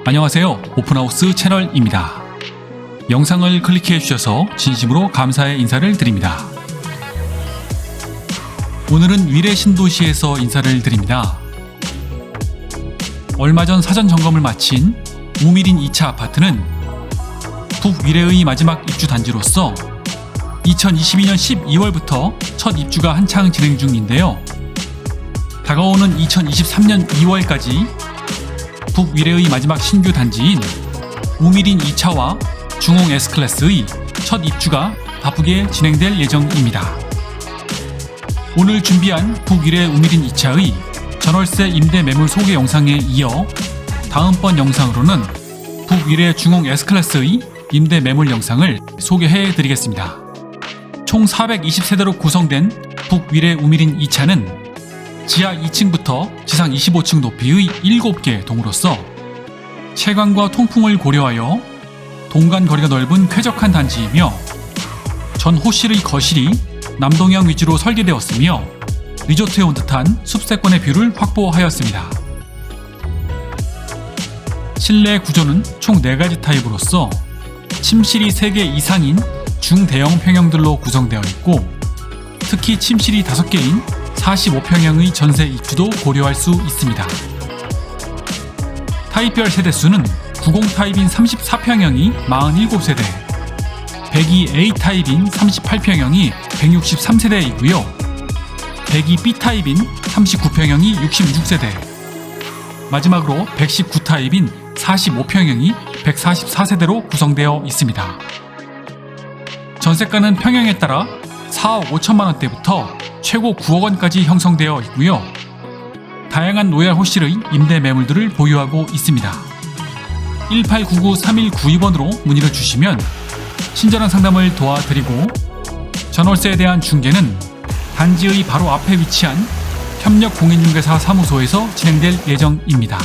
안녕하세요. 오픈하우스 채널입니다. 영상을 클릭해 주셔서 진심으로 감사의 인사를 드립니다. 오늘은 위례 신도시에서 인사를 드립니다. 얼마 전 사전 점검을 마친 우미린 2차 아파트는 북위례의 마지막 입주 단지로서 2022년 12월부터 첫 입주가 한창 진행 중인데요. 다가오는 2023년 2월까지 북위례의 마지막 신규 단지인 우미린 2차와 중홍 S클래스의 첫 입주가 바쁘게 진행될 예정입니다. 오늘 준비한 북위례 우미린 2차의 전월세 임대 매물 소개 영상에 이어 다음번 영상으로는 북위례 중홍 S클래스의 임대 매물 영상을 소개해 드리겠습니다. 총 420세대로 구성된 북위례 우미린 2차는 지하 2층부터 지상 25층 높이의 7개 동으로서 채광과 통풍을 고려하여 동간 거리가 넓은 쾌적한 단지이며 전 호실의 거실이 남동향 위주로 설계되었으며 리조트에 온 듯한 숲세권의 뷰를 확보하였습니다. 실내 구조는 총 4가지 타입으로서 침실이 3개 이상인 중대형 평형들로 구성되어 있고 특히 침실이 5개인 45평형의 전세 입주도 고려할 수 있습니다. 타입별 세대수는 90 타입인 34평형이 47세대, 102 A 타입인 38평형이 163세대이고요. 102 B 타입인 39평형이 66세대, 마지막으로 119 타입인 45평형이 144세대로 구성되어 있습니다. 전세가는 평형에 따라 4억 5천만 원대부터 최고 9억 원까지 형성되어 있고요. 다양한 로얄 호실의 임대 매물들을 보유하고 있습니다. 1899-3192번으로 문의를 주시면 친절한 상담을 도와드리고 전월세에 대한 중개는 단지의 바로 앞에 위치한 협력공인중개사 사무소에서 진행될 예정입니다.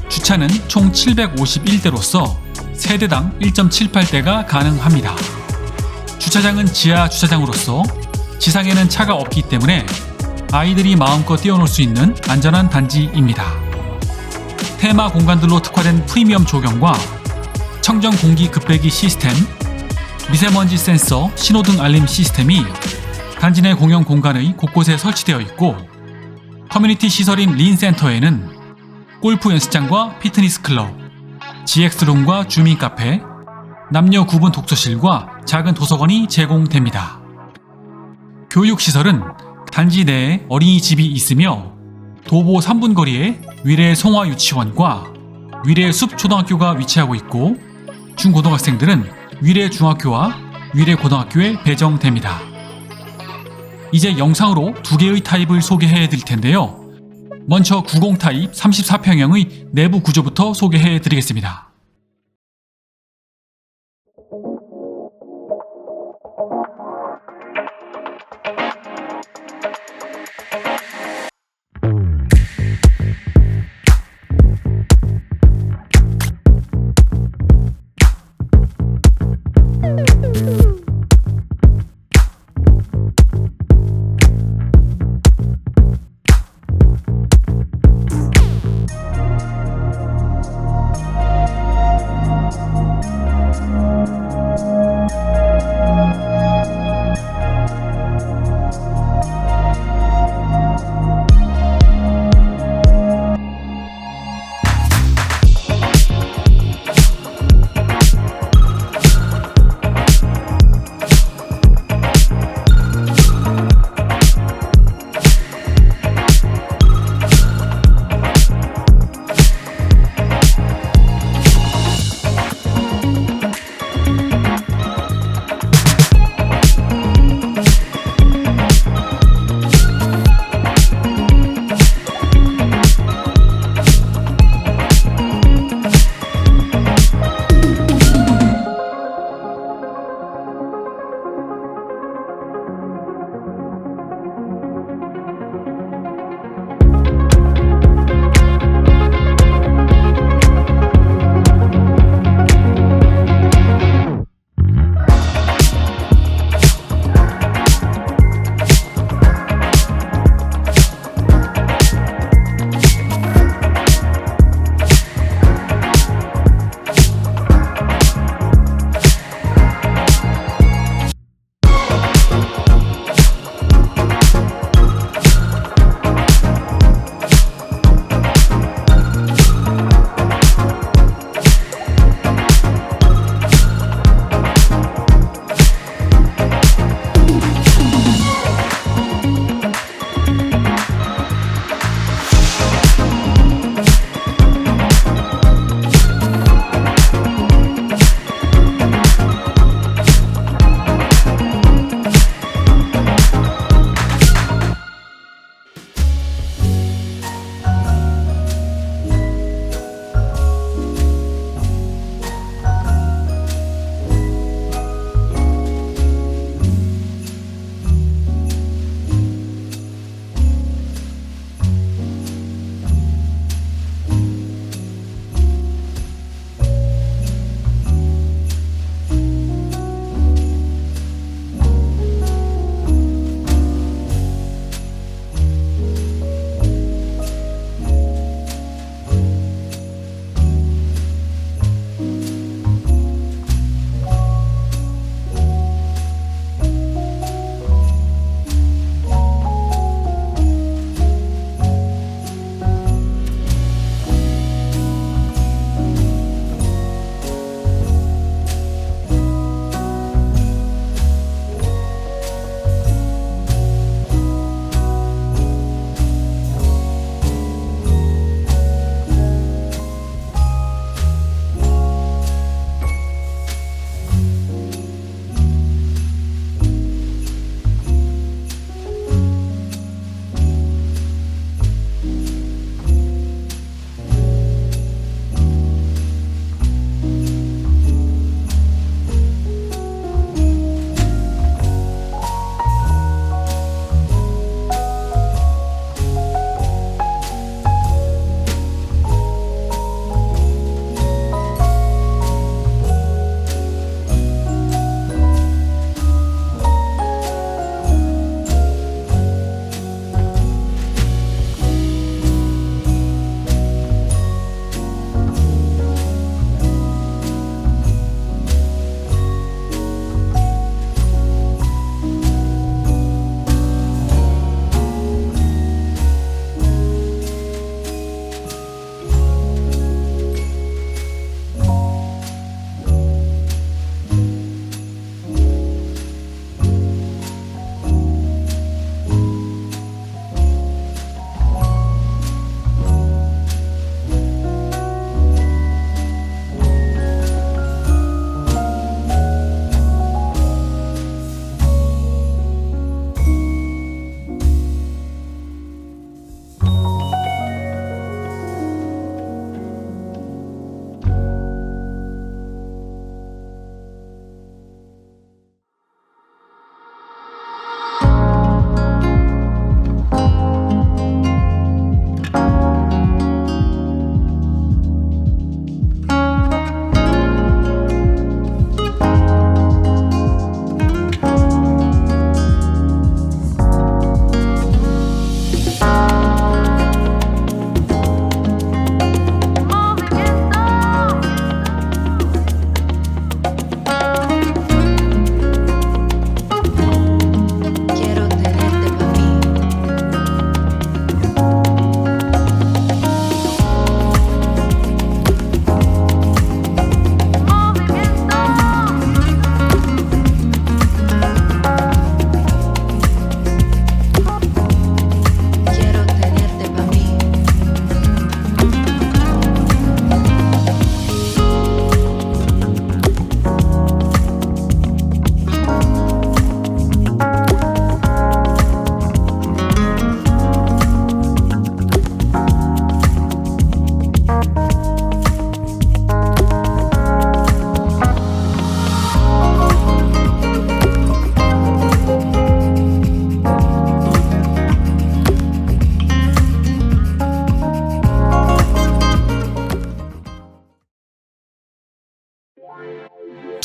주차는 총 751대로서 세대당 1.78대가 가능합니다. 주차장은 지하 주차장으로서 지상에는 차가 없기 때문에 아이들이 마음껏 뛰어놀 수 있는 안전한 단지입니다. 테마 공간들로 특화된 프리미엄 조경과 청정 공기 급배기 시스템, 미세먼지 센서, 신호등 알림 시스템이 단지 내 공용 공간의 곳곳에 설치되어 있고 커뮤니티 시설인 린센터에는 골프 연습장과 피트니스 클럽, GX룸과 주민 카페, 남녀 구분 독서실과 작은 도서관이 제공됩니다. 교육시설은 단지 내에 어린이집이 있으며 도보 3분 거리에 위례 송화 유치원과 위례 숲 초등학교가 위치하고 있고 중고등학생들은 위례 중학교와 위례 고등학교에 배정됩니다. 이제 영상으로 2개의 타입을 소개해 드릴 텐데요. 먼저 90 타입 34평형의 내부 구조부터 소개해 드리겠습니다.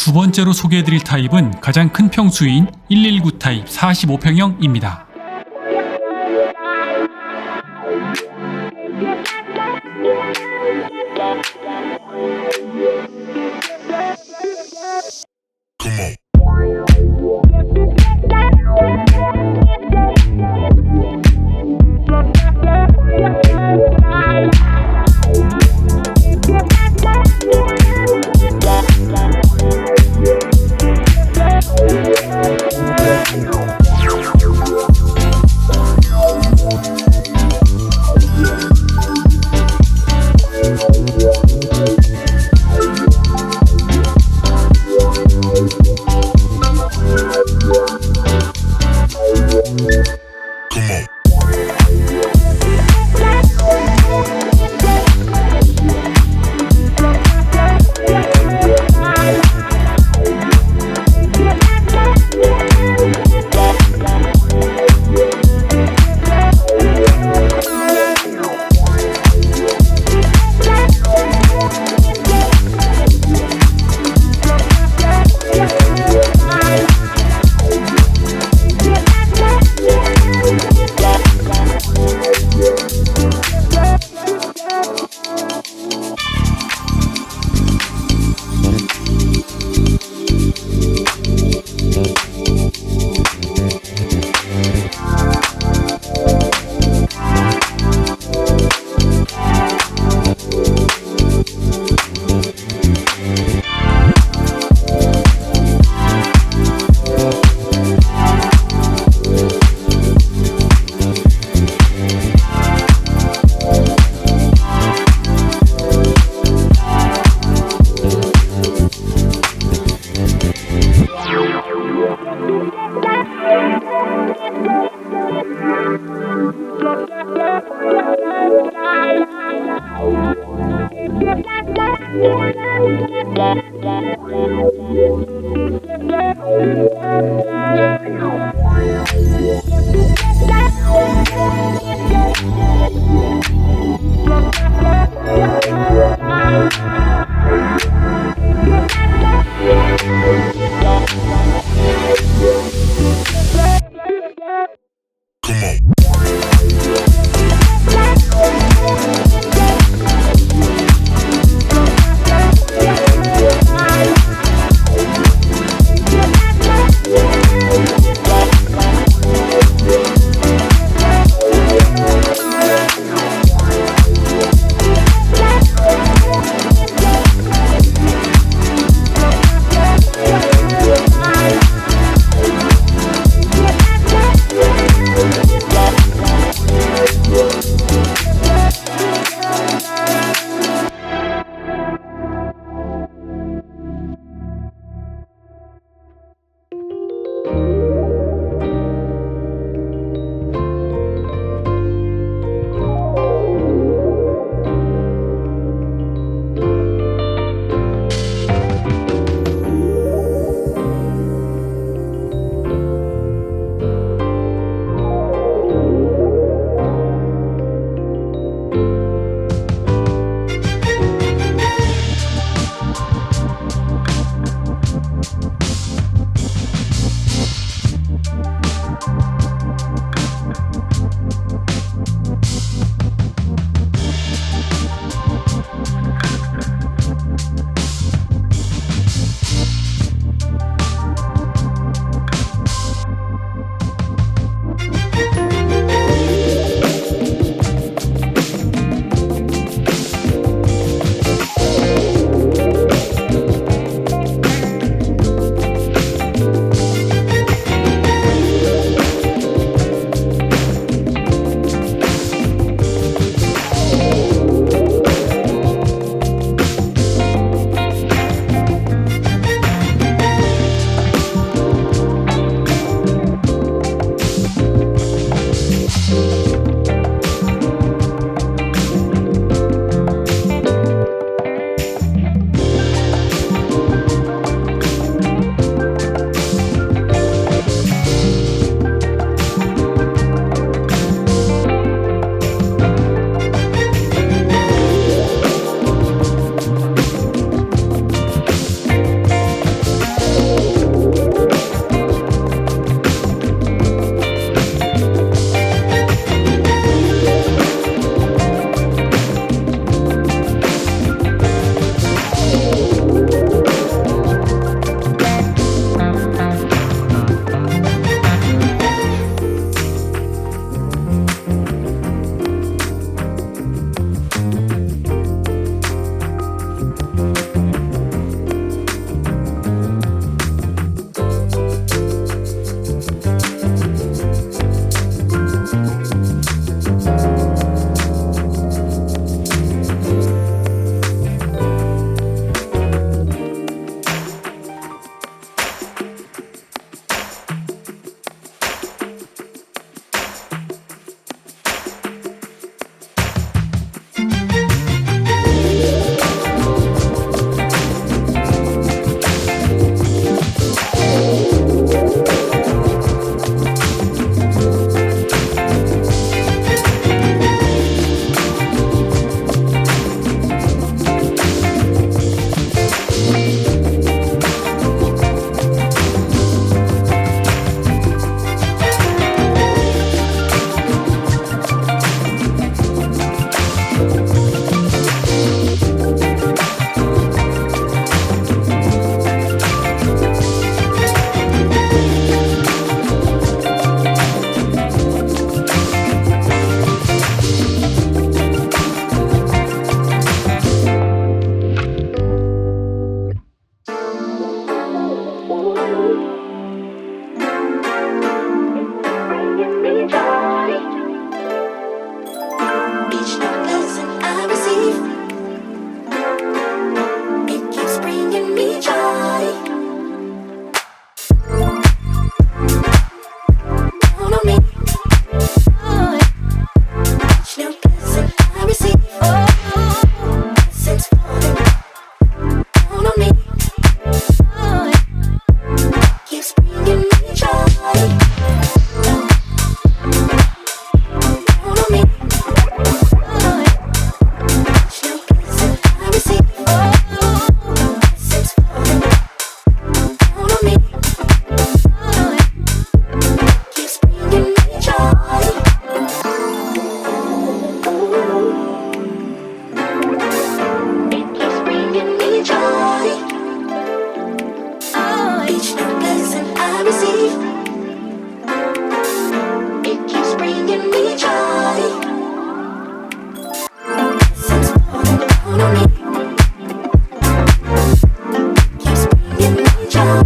두 번째로 소개해드릴 타입은 가장 큰 평수인 119 타입 45평형입니다.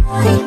Bye.